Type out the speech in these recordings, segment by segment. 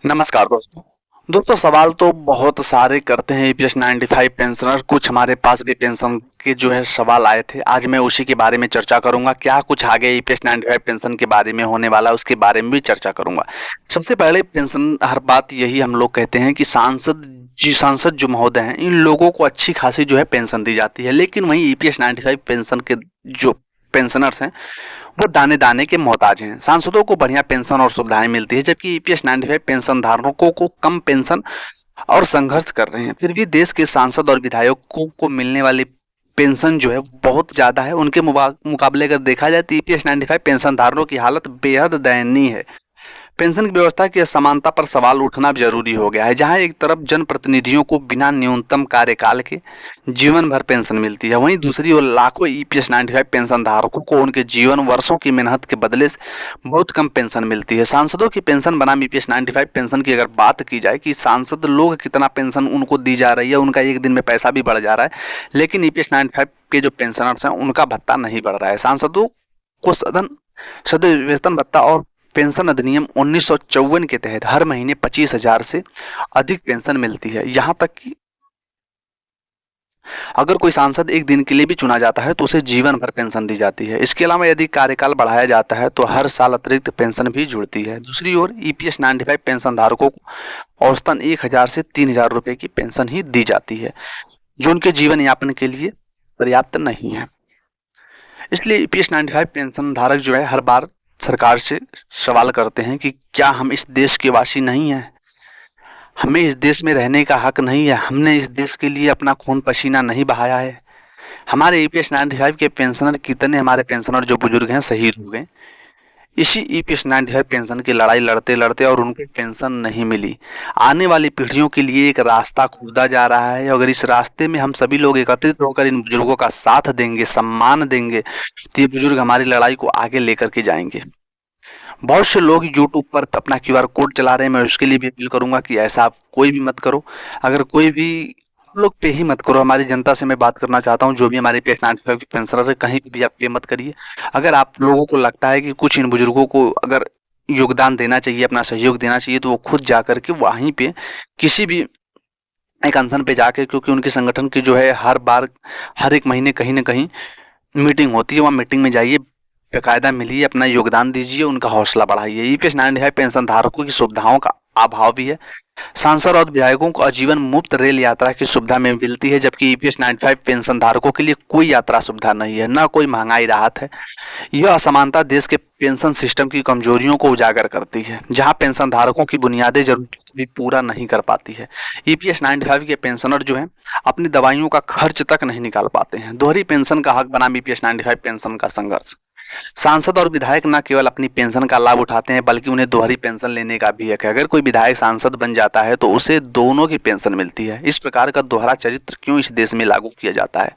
नमस्कार दोस्तों। सवाल तो बहुत सारे करते हैं ईपीएस 95 पेंशनर। कुछ हमारे पास भी पेंशन के जो है सवाल आए थे। आज मैं उसी के बारे में चर्चा करूंगा। क्या कुछ आगे ईपीएस 95 पेंशन के बारे में होने वाला उसके बारे में भी चर्चा करूंगा। सबसे पहले पेंशन हर बात यही हम लोग कहते हैं कि सांसद जो महोदय हैं इन लोगों को अच्छी खासी जो है पेंशन दी जाती है, लेकिन वहीं ईपीएस 95 पेंशन के जो पेंशनर्स हैं वो दाने दाने के मोहताज हैं। सांसदों को बढ़िया पेंशन और सुविधाएं मिलती है, जबकि ईपीएस 95 पेंशन धारकों को कम पेंशन और संघर्ष कर रहे हैं। फिर भी देश के सांसद और विधायकों को मिलने वाली पेंशन जो है बहुत ज्यादा है। उनके मुकाबले अगर देखा जाए तो ईपीएस 95 पेंशन धारकों की हालत बेहद दयनीय है। पेंशन की व्यवस्था की असमानता पर सवाल उठना जरूरी हो गया है। जहां एक तरफ जनप्रतिनिधियों को बिना न्यूनतम कार्यकाल के जीवन भर पेंशन मिलती है, वहीं दूसरी ओर लाखों ईपीएस 95 पेंशन धारकों को उनके जीवन वर्षों की मेहनत के बदले बहुत कम पेंशन मिलती है। सांसदों की पेंशन बनाम ईपीएस 95 पेंशन की अगर बात की जाए कि सांसद लोग कितना पेंशन उनको दी जा रही है, उनका एक दिन में पैसा भी बढ़ जा रहा है, लेकिन ईपीएस 95 के जो पेंशनर्स हैं उनका भत्ता नहीं बढ़ रहा है। सांसदों को सदन वेतन भत्ता और पेंशन अधिनियम 1954 के तहत हर महीने 25,000 से अधिक पेंशन मिलती है। यहाँ तक कि अगर कोई सांसद एक दिन के लिए भी चुना जाता है तो उसे जीवन भर पेंशन दी जाती है। इसके अलावा यदि कार्यकाल बढ़ाया जाता है तो हर साल अतिरिक्त पेंशन भी जुड़ती है। दूसरी ओर ईपीएस 95 पेंशन धारकों को औसतन 1,000 से 3,000 रुपए की पेंशन ही दी जाती है, जो उनके जीवन यापन के लिए पर्याप्त नहीं है। इसलिए ईपीएस 95 पेंशन धारक जो है हर बार सरकार से सवाल करते हैं कि क्या हम इस देश के वासी नहीं हैं? हमें इस देश में रहने का हक नहीं है? हमने इस देश के लिए अपना खून पसीना नहीं बहाया है? हमारे ईपीएस 95 के पेंशनर, कितने हमारे पेंशनर जो बुजुर्ग हैं शहीद हो गए इसी ईपीएस 95 पेंशन की लड़ाई लड़ते लड़ते, और उनको पेंशन नहीं मिली। आने वाली पीढ़ियों के लिए एक रास्ता खोदा जा रहा है। अगर इस रास्ते में हम सभी लोग एकत्रित होकर इन बुजुर्गों का साथ देंगे, सम्मान देंगे, तो ये बुजुर्ग हमारी लड़ाई को आगे लेकर के जाएंगे। बहुत से लोग यूट्यूब पर अपना क्यूआर कोड चला रहे हैं। मैं उसके लिए भी अपील करूंगा कि ऐसा आप कोई भी मत करो। अगर कोई भी आप लोग पे ही मत करो। हमारी जनता से मैं बात करना चाहता हूँ, जो भी हमारे ईपीएस 95 के पेंशनर है, कहीं भी आप पे मत करिए। अगर आप लोगों को लगता है कि कुछ इन बुजुर्गों को अगर योगदान देना चाहिए, अपना सहयोग देना चाहिए, तो वो खुद जाकर के वहीं पे किसी भी एक अनशन पे जाके, क्योंकि उनके संगठन की जो है हर एक महीने कहीं ना कहीं मीटिंग होती है, वहाँ मीटिंग में जाइए, बेकायदा मिलिए, अपना योगदान दीजिए, उनका हौसला बढ़ाइए। ईपीएस 95 पेंशन धारकों की सुविधाओं का अभाव भी है। सांसद और विधायकों को आजीवन मुफ्त रेल यात्रा की सुविधा में मिलती है, जबकि ईपीएस 95 पेंशन धारकों के लिए कोई यात्रा सुविधा नहीं है, न कोई महंगाई राहत है। यह असमानता देश के पेंशन सिस्टम की कमजोरियों को उजागर करती है, जहां पेंशन धारकों की बुनियादी जरूरतों को भी पूरा नहीं कर पाती है। ईपीएस 95 के पेंशनर जो हैं अपनी दवाइयों का खर्च तक नहीं निकाल पाते हैं। दोहरी पेंशन का हक बनाम ईपीएस 95 पेंशन का संघर्ष। सांसद और विधायक न केवल अपनी पेंशन का लाभ उठाते हैं, बल्कि उन्हें दोहरी पेंशन लेने का भी हक है। अगर कोई विधायक सांसद बन जाता है तो उसे दोनों की पेंशन मिलती है। इस प्रकार का दोहरा चरित्र क्यों इस देश में लागू किया जाता है?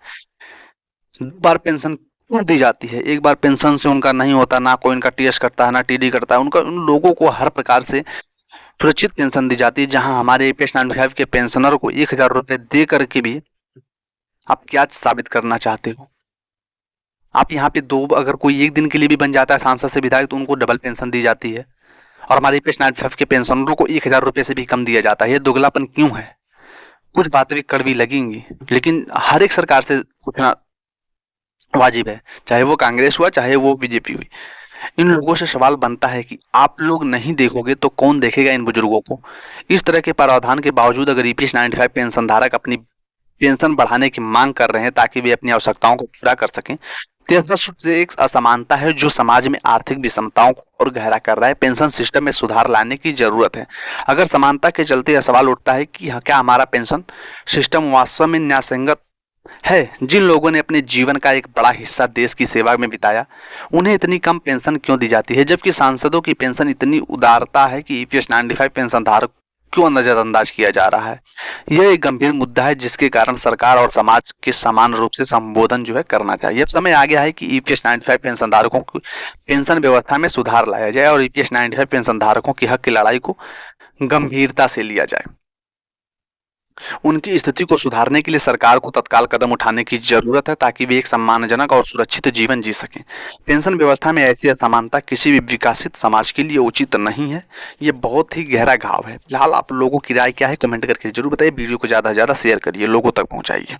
दो बार पेंशन क्यों दी जाती है? एक बार पेंशन से उनका नहीं होता, ना कोई उनका टीएस करता है, ना टीडी करता है। उन लोगों को हर प्रकार से सुरक्षित पेंशन दी जाती है। जहां हमारे ईपीएस 95 के पेंशनर को 1,000 रुपए दे करके भी आप क्या साबित करना चाहते हो? आप यहाँ पे दो, अगर कोई एक दिन के लिए भी बन जाता है सांसद से विधायक, तो उनको डबल पेंशन दी जाती है, और हमारे ईपीएस 95 के पेंशनरों को 1,000 रुपए से भी कम दिया जाता है। ये दोगलापन क्यों है? कुछ बातें भी कड़वी लगेंगी, लेकिन हर एक सरकार से पूछना वाजिब है, चाहे वो कांग्रेस हुआ, चाहे वो बीजेपी हुई। इन लोगों से सवाल बनता है कि आप लोग नहीं देखोगे तो कौन देखेगा इन बुजुर्गों को? इस तरह के प्रावधान के बावजूद अगर ईपीएस 95 पेंशन धारक अपनी पेंशन बढ़ाने की मांग कर रहे हैं ताकि वे अपनी आवश्यकताओं को पूरा कर सकें, तो यह स्पष्ट रूप से एक असमानता है जो समाज में आर्थिक विषमताओं को और गहरा कर रहा है। पेंशन सिस्टम में सुधार लाने की जरूरत है। अगर समानता के चलते यह सवाल उठता है कि क्या हमारा पेंशन सिस्टम वास्तव में न्यायसंगत है? जिन लोगों ने अपने जीवन का एक बड़ा हिस्सा देश की सेवा में बिताया, उन्हें इतनी कम पेंशन क्यों दी जाती है, जबकि सांसदों की पेंशन इतनी उदारता है कि ईपीएस 95 पेंशन धारक क्यों नजरअंदाज किया जा रहा है? यह एक गंभीर मुद्दा है जिसके कारण सरकार और समाज के समान रूप से संबोधन जो है करना चाहिए। अब समय आ गया है कि ईपीएस 95 पेंशन धारकों की पेंशन व्यवस्था में सुधार लाया जाए और ईपीएस 95 पेंशन धारकों की हक की लड़ाई को गंभीरता से लिया जाए। उनकी स्थिति को सुधारने के लिए सरकार को तत्काल कदम उठाने की जरूरत है ताकि वे एक सम्मानजनक और सुरक्षित जीवन जी सकें। पेंशन व्यवस्था में ऐसी असमानता किसी भी विकसित समाज के लिए उचित नहीं है। ये बहुत ही गहरा घाव है। फिलहाल आप लोगों की राय क्या है कमेंट करके जरूर बताइए। वीडियो को ज़्यादा से ज़्यादा शेयर करिए, लोगों तक पहुँचाइए।